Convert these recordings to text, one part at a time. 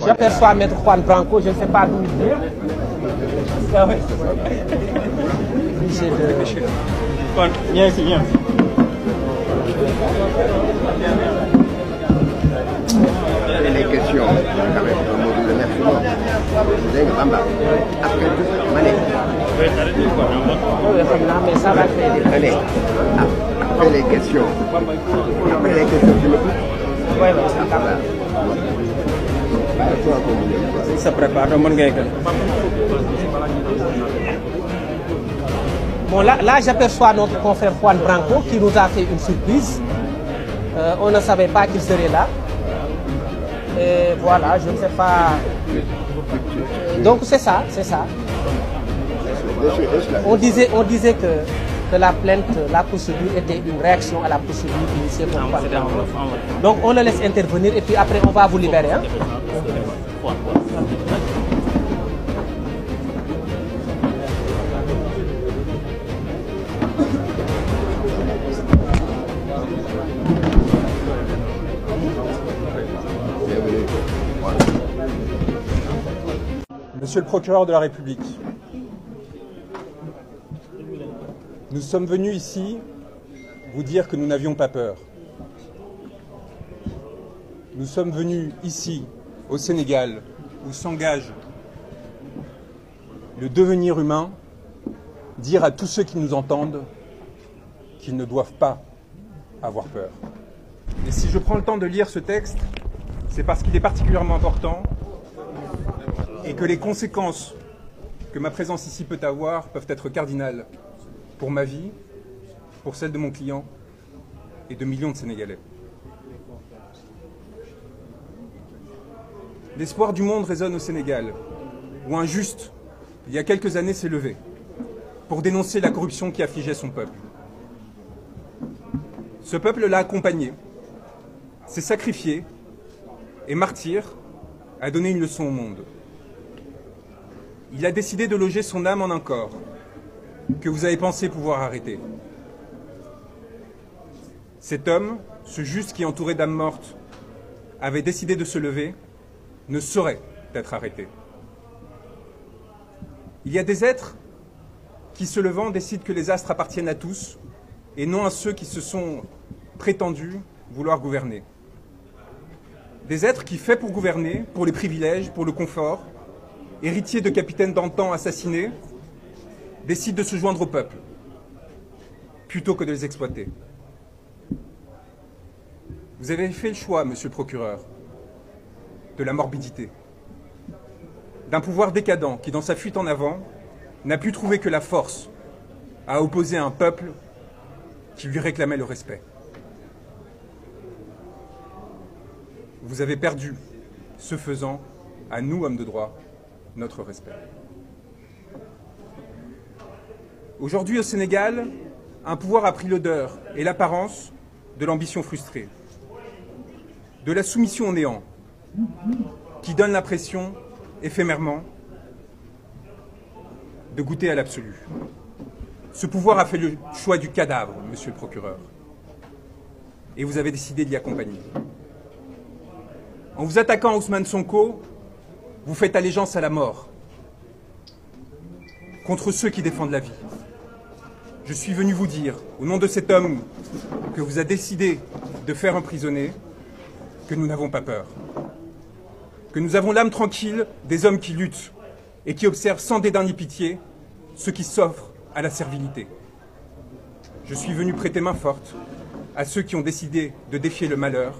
J'aperçois Maître Juan Branco, je ne sais pas d'où il vient. Les questions, quand même, au module de maximum. Après tout, Mais ça va créer des Allez, après les questions, tu me coupes. Oui, ça va. Il se prépare, Bon, là j'aperçois notre confrère Juan Branco qui nous a fait une surprise. On ne savait pas qu'il serait là. Et voilà, je ne sais pas. Donc c'est ça, c'est ça. On disait que la plainte, la procédure était une réaction à la procédure initiée par Juan Branco. Donc on le laisse intervenir et puis après on va vous libérer. Hein? Monsieur le procureur de la République, nous sommes venus ici vous dire que nous n'avions pas peur. Nous sommes venus ici, au Sénégal, où s'engage le devenir humain, dire à tous ceux qui nous entendent qu'ils ne doivent pas avoir peur. Et si je prends le temps de lire ce texte, c'est parce qu'il est particulièrement important et que les conséquences que ma présence ici peut avoir peuvent être cardinales pour ma vie, pour celle de mon client et de millions de Sénégalais. L'espoir du monde résonne au Sénégal, où un juste, il y a quelques années, s'est levé pour dénoncer la corruption qui affligeait son peuple. Ce peuple l'a accompagné, s'est sacrifié et martyr a donné une leçon au monde. Il a décidé de loger son âme en un corps que vous avez pensé pouvoir arrêter. Cet homme, ce juste qui, entouré d'âmes mortes, avait décidé de se lever, ne saurait être arrêté. Il y a des êtres qui, se levant, décident que les astres appartiennent à tous et non à ceux qui se sont prétendus vouloir gouverner. Des êtres qui, faits pour gouverner, pour les privilèges, pour le confort, héritiers de capitaines d'antan assassinés, décident de se joindre au peuple, plutôt que de les exploiter. Vous avez fait le choix, monsieur le procureur, de la morbidité, d'un pouvoir décadent qui, dans sa fuite en avant, n'a pu trouver que la force à opposer un peuple qui lui réclamait le respect. Vous avez perdu, ce faisant, à nous, hommes de droit, notre respect. Aujourd'hui, au Sénégal, un pouvoir a pris l'odeur et l'apparence de l'ambition frustrée, de la soumission au néant, qui donne l'impression, éphémèrement, de goûter à l'absolu. Ce pouvoir a fait le choix du cadavre, monsieur le procureur, et vous avez décidé d'y accompagner. En vous attaquant à Ousmane Sonko, vous faites allégeance à la mort, contre ceux qui défendent la vie. Je suis venu vous dire, au nom de cet homme que vous a décidé de faire emprisonner, que nous n'avons pas peur. Que nous avons l'âme tranquille des hommes qui luttent et qui observent sans dédain ni pitié ceux qui s'offrent à la servilité. Je suis venu prêter main forte à ceux qui ont décidé de défier le malheur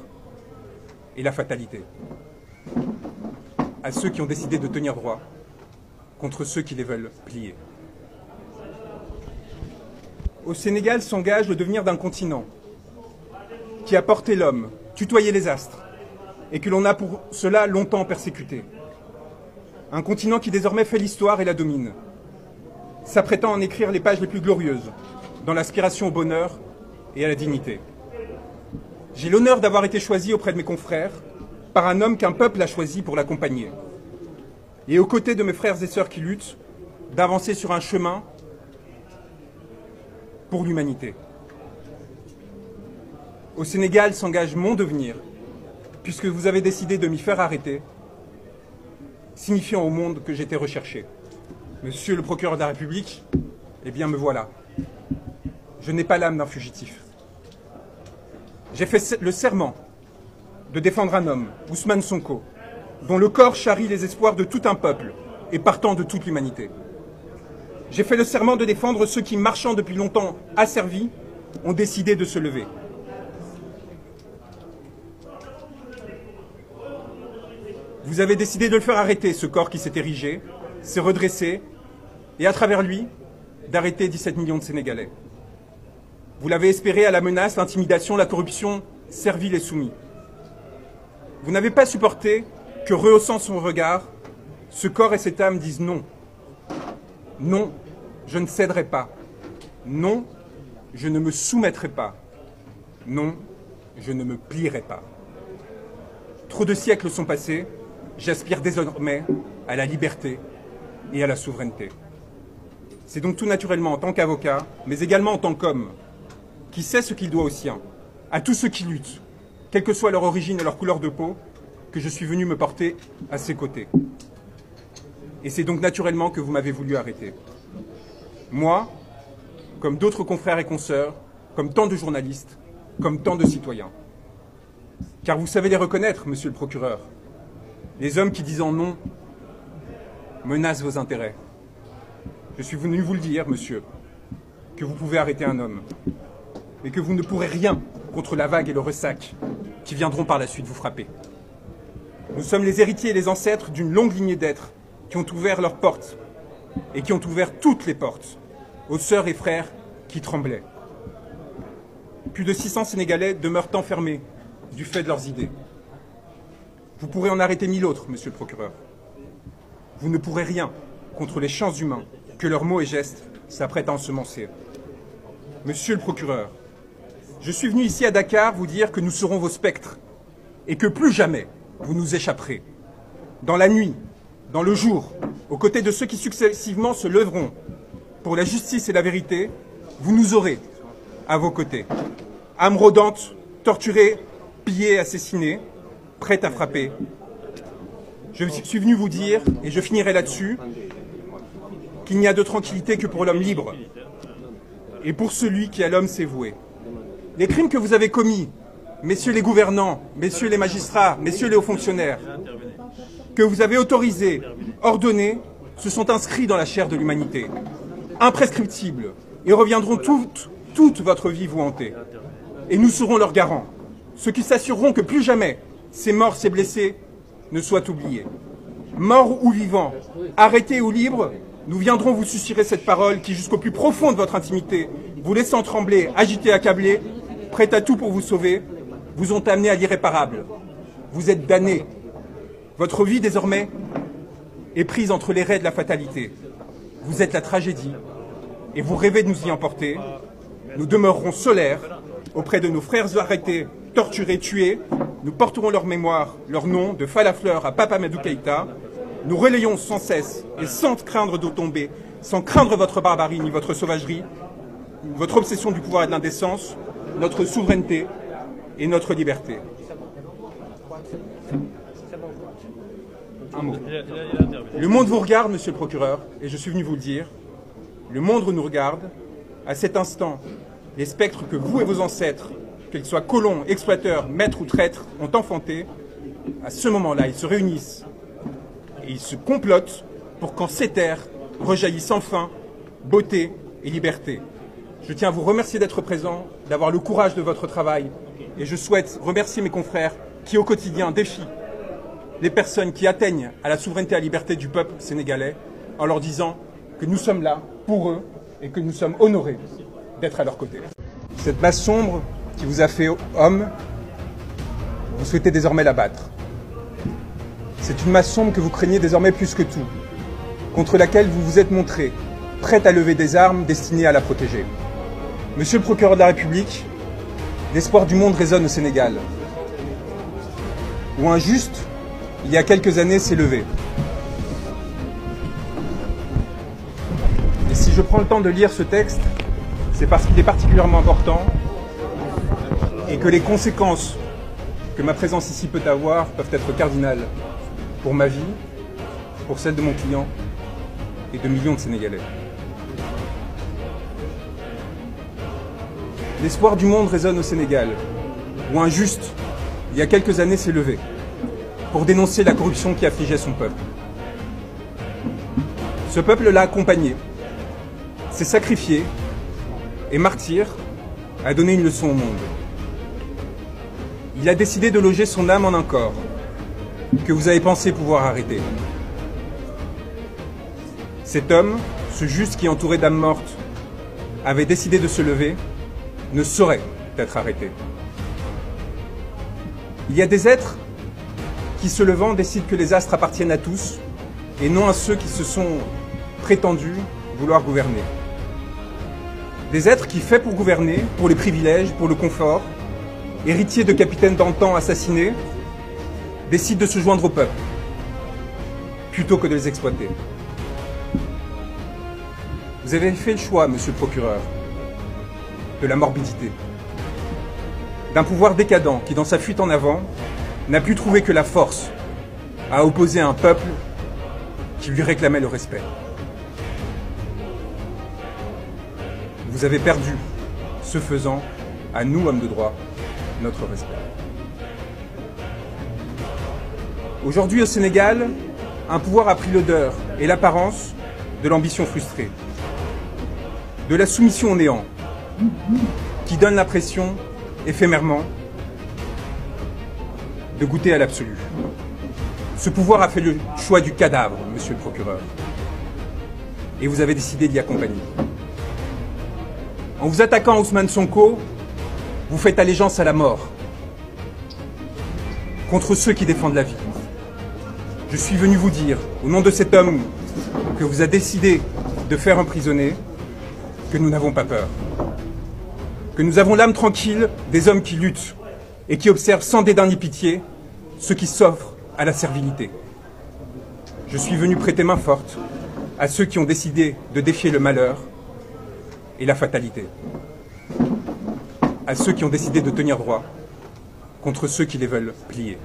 et la fatalité. À ceux qui ont décidé de tenir droit contre ceux qui les veulent plier. Au Sénégal s'engage le devenir d'un continent qui a porté l'homme, tutoyé les astres, et que l'on a pour cela longtemps persécuté. Un continent qui désormais fait l'histoire et la domine, s'apprêtant à en écrire les pages les plus glorieuses, dans l'aspiration au bonheur et à la dignité. J'ai l'honneur d'avoir été choisi auprès de mes confrères par un homme qu'un peuple a choisi pour l'accompagner. Et aux côtés de mes frères et sœurs qui luttent, d'avancer sur un chemin pour l'humanité. Au Sénégal s'engage mon devenir, puisque vous avez décidé de m'y faire arrêter signifiant au monde que j'étais recherché. Monsieur le procureur de la République, eh bien me voilà. Je n'ai pas l'âme d'un fugitif. J'ai fait le serment de défendre un homme, Ousmane Sonko, dont le corps charrie les espoirs de tout un peuple et partant de toute l'humanité. J'ai fait le serment de défendre ceux qui, marchant depuis longtemps asservis, ont décidé de se lever. Vous avez décidé de le faire arrêter, ce corps qui s'est érigé, s'est redressé, et à travers lui, d'arrêter 17 millions de Sénégalais. Vous l'avez espéré à la menace, l'intimidation, la corruption, servile et soumis. Vous n'avez pas supporté que, rehaussant son regard, ce corps et cette âme disent non. Non, je ne céderai pas. Non, je ne me soumettrai pas. Non, je ne me plierai pas. Trop de siècles sont passés, j'aspire désormais à la liberté et à la souveraineté. C'est donc tout naturellement en tant qu'avocat, mais également en tant qu'homme, qui sait ce qu'il doit aux siens, à tous ceux qui luttent, quelle que soit leur origine et leur couleur de peau, que je suis venu me porter à ses côtés. Et c'est donc naturellement que vous m'avez voulu arrêter. Moi, comme d'autres confrères et consoeurs, comme tant de journalistes, comme tant de citoyens. Car vous savez les reconnaître, monsieur le procureur. Les hommes qui, disant non, menacent vos intérêts. Je suis venu vous le dire, monsieur, que vous pouvez arrêter un homme, et que vous ne pourrez rien contre la vague et le ressac qui viendront par la suite vous frapper. Nous sommes les héritiers et les ancêtres d'une longue lignée d'êtres qui ont ouvert leurs portes, et qui ont ouvert toutes les portes, aux sœurs et frères qui tremblaient. Plus de 600 Sénégalais demeurent enfermés du fait de leurs idées. Vous pourrez en arrêter 1000 autres, monsieur le procureur. Vous ne pourrez rien contre les chances humains que leurs mots et gestes s'apprêtent à ensemencer. Monsieur le procureur, je suis venu ici à Dakar vous dire que nous serons vos spectres et que plus jamais vous nous échapperez. Dans la nuit, dans le jour, aux côtés de ceux qui successivement se lèveront pour la justice et la vérité, vous nous aurez à vos côtés. Âme rôdante, torturée, pillée, assassinée, prête à frapper. Je suis venu vous dire, et je finirai là-dessus, qu'il n'y a de tranquillité que pour l'homme libre et pour celui qui à l'homme s'est voué. Les crimes que vous avez commis, messieurs les gouvernants, messieurs les magistrats, messieurs les hauts fonctionnaires, que vous avez autorisés, ordonnés, se sont inscrits dans la chair de l'humanité, imprescriptibles, et reviendront toute votre vie vous hanter. Et nous serons leurs garants, ceux qui s'assureront que plus jamais ces morts, ces blessés ne soient oubliés. Morts ou vivants, arrêtés ou libres, nous viendrons vous susurrer cette parole qui, jusqu'au plus profond de votre intimité, vous laissant trembler, agité, accablé, prêt à tout pour vous sauver, vous ont amené à l'irréparable. Vous êtes damnés. Votre vie, désormais, est prise entre les raies de la fatalité. Vous êtes la tragédie, et vous rêvez de nous y emporter. Nous demeurerons solaires auprès de nos frères arrêtés, torturés, tués. Nous porterons leur mémoire, leur nom, de Falafleur à Papa Amadou Keïta. Nous relayons sans cesse et sans craindre de tomber, sans craindre votre barbarie ni votre sauvagerie, votre obsession du pouvoir et de l'indécence, notre souveraineté et notre liberté. Un mot. Le monde vous regarde, monsieur le procureur, et je suis venu vous le dire. Le monde nous regarde. À cet instant, les spectres que vous et vos ancêtres, qu'ils soient colons, exploiteurs, maîtres ou traîtres, ont enfantés, à ce moment-là, ils se réunissent et ils se complotent pour qu'en ces terres rejaillissent enfin beauté et liberté. Je tiens à vous remercier d'être présent, d'avoir le courage de votre travail, et je souhaite remercier mes confrères qui, au quotidien, défient les personnes qui atteignent à la souveraineté et à la liberté du peuple sénégalais, en leur disant que nous sommes là pour eux et que nous sommes honorés d'être à leur côté. Cette masse sombre qui vous a fait homme, vous souhaitez désormais la battre. C'est une masse sombre que vous craignez désormais plus que tout, contre laquelle vous vous êtes montré, prête à lever des armes destinées à la protéger. Monsieur le procureur de la République, l'espoir du monde résonne au Sénégal, où un juste, il y a quelques années, s'est levé. Et si je prends le temps de lire ce texte, c'est parce qu'il est particulièrement important et que les conséquences que ma présence ici peut avoir peuvent être cardinales pour ma vie pour celle de mon client et de millions de Sénégalais. L'espoir du monde résonne au Sénégal, où un juste, il y a quelques années, s'est levé pour dénoncer la corruption qui affligeait son peuple. Ce peuple l'a accompagné, s'est sacrifié et martyr a donné une leçon au monde. Il a décidé de loger son âme en un corps que vous avez pensé pouvoir arrêter. Cet homme, ce juste qui, entouré d'âmes mortes, avait décidé de se lever, ne saurait être arrêté. Il y a des êtres qui, se levant, décident que les astres appartiennent à tous et non à ceux qui se sont prétendus vouloir gouverner. Des êtres qui, faits pour gouverner, pour les privilèges, pour le confort, héritiers de capitaines d'antan assassinés, décident de se joindre au peuple, plutôt que de les exploiter. Vous avez fait le choix, monsieur le procureur, de la morbidité, d'un pouvoir décadent qui, dans sa fuite en avant, n'a pu trouver que la force à opposer un peuple qui lui réclamait le respect. Vous avez perdu, ce faisant, à nous, hommes de droit, notre respect. Aujourd'hui, au Sénégal, un pouvoir a pris l'odeur et l'apparence de l'ambition frustrée, de la soumission au néant, qui donne l'impression, éphémèrement, de goûter à l'absolu. Ce pouvoir a fait le choix du cadavre, monsieur le procureur, et vous avez décidé d'y accompagner. En vous attaquant à Ousmane Sonko, vous faites allégeance à la mort, contre ceux qui défendent la vie. Je suis venu vous dire, au nom de cet homme que vous a décidé de faire emprisonner, que nous n'avons pas peur. Que nous avons l'âme tranquille des hommes qui luttent et qui observent sans dédain ni pitié ceux qui s'offrent à la servilité. Je suis venu prêter main forte à ceux qui ont décidé de défier le malheur et la fatalité. À ceux qui ont décidé de tenir droit contre ceux qui les veulent plier.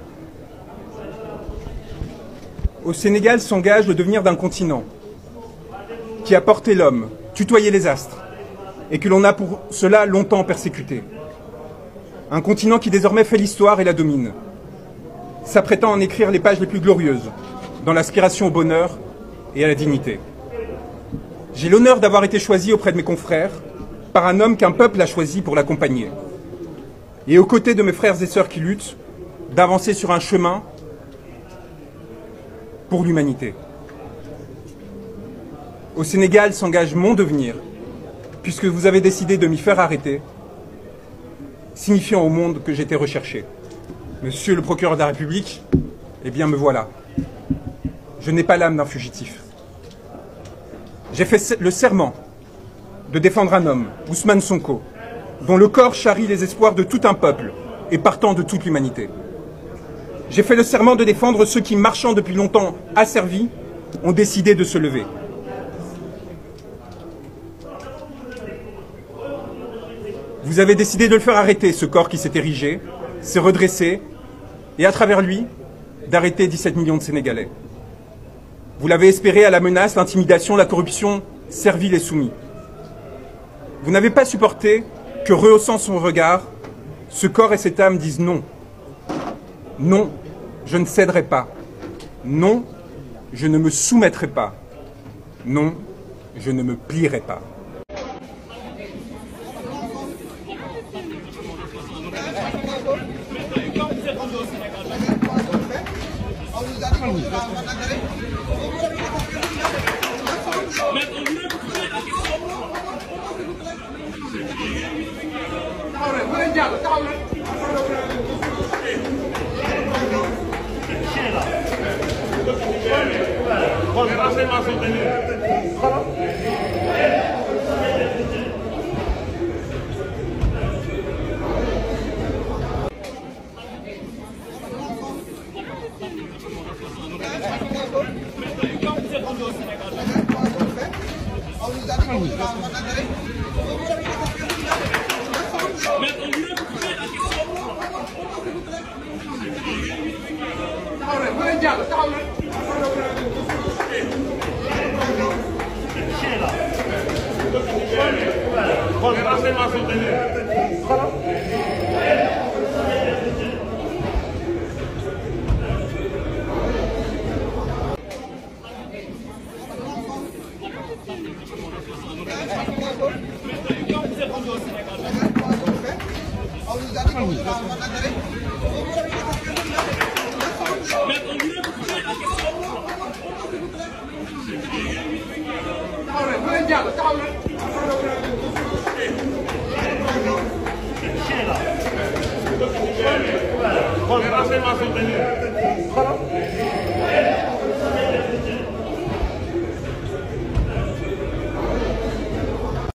Au Sénégal s'engage le devenir d'un continent qui a porté l'homme, tutoyé les astres, et que l'on a pour cela longtemps persécuté. Un continent qui désormais fait l'histoire et la domine, s'apprêtant à en écrire les pages les plus glorieuses, dans l'aspiration au bonheur et à la dignité. J'ai l'honneur d'avoir été choisi auprès de mes confrères par un homme qu'un peuple a choisi pour l'accompagner. Et aux côtés de mes frères et sœurs qui luttent, d'avancer sur un chemin pour l'humanité. Au Sénégal s'engage mon devenir, puisque vous avez décidé de m'y faire arrêter, signifiant au monde que j'étais recherché. Monsieur le procureur de la République, eh bien me voilà. Je n'ai pas l'âme d'un fugitif. J'ai fait le serment de défendre un homme, Ousmane Sonko, dont le corps charrie les espoirs de tout un peuple et partant de toute l'humanité. J'ai fait le serment de défendre ceux qui, marchant depuis longtemps asservis, ont décidé de se lever. Vous avez décidé de le faire arrêter, ce corps qui s'est érigé, s'est redressé, et à travers lui, d'arrêter 17 millions de Sénégalais. Vous l'avez espéré à la menace, l'intimidation, la corruption, servile et soumis. Vous n'avez pas supporté que, rehaussant son regard, ce corps et cette âme disent non. Non, je ne céderai pas. Non, je ne me soumettrai pas. Non, je ne me plierai pas. Taxaw leen Les renseignements sont tenus.